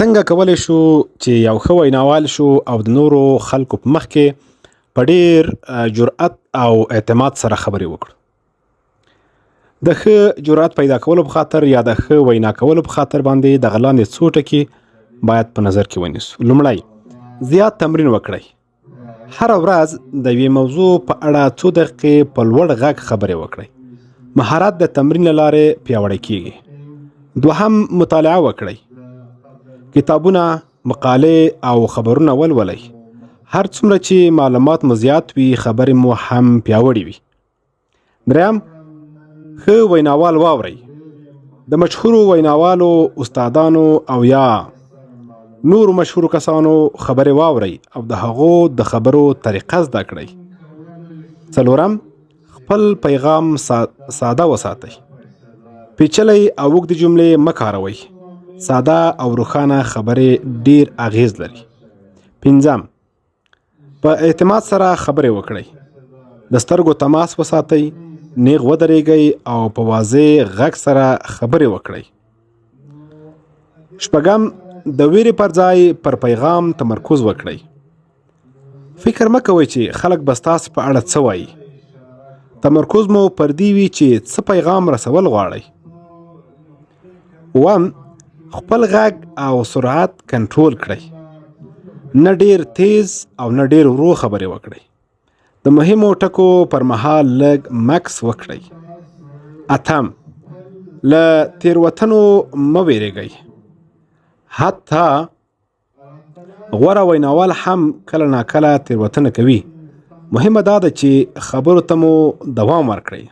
څنګه کولی شو چې یو ښه ویناوال شو او د نورو خلکو په مخ کې په ډیر جرأت او اعتماد سره خبرې وکړو؟ د ښه جرأت پیدا کولو په خاطر یا د ښه وینا کولو په خاطر باندې د لاندې څو ټکي باید په نظر کې ونیسو. لومړی، زیات تمرین وکړئ. هره ورځ د یوې موضوع په اړه څو دقیقې په لوړ غږ خبرې وکړئ. مهارت د تمرین له لارې پیاوړی کیږي. دوهم، مطالعه وکړئ. کتابونه، مقالې او خبرونه ولولئ. هر څومره چې معلومات مو زیات وي، خبرې مو هم پیاوړې وي. دریم، ښه ویناوال واورئ. د مشهورو ویناوالو، استادانو او یا نورو مشهورو کسانو خبرې واورئ او د هغو د خبرو طریقه زده کړئ. څلورم، خپل پیغام ساده وساتئ. پیچلې او اوږدې جملې مه کاروئ. ساده او روښانه خبرې ډیر اغیز لري. پنځم، په اعتماد سره خبرې وکړئ. د سترګو تماس وساتئ. نیغ ودرېږئ او په واضح غږ سره خبرې وکړئ. شپږم، د ویرې پر ځای پر پیغام تمرکز وکړئ. فکر مه کوئ چې خلک به ستاسو په اړه څه وایي. تمرکز مو پر دې وي چې څه پیغام رسول غواړئ. اووم، خپل غږ او سرعت کنټرول کړئ. نه ډیر تیز او نه ډیر ورو خبرې وکړئ. د مهمو ټکو پر مهال لږ مکث وکړئ. اتم، له تیروتنو مه ویریږئ. حتی غوره ویناوال هم کله ناکله تیروتنه کوي. مهمه دا ده چې خبرو ته مو دوام ورکړئ.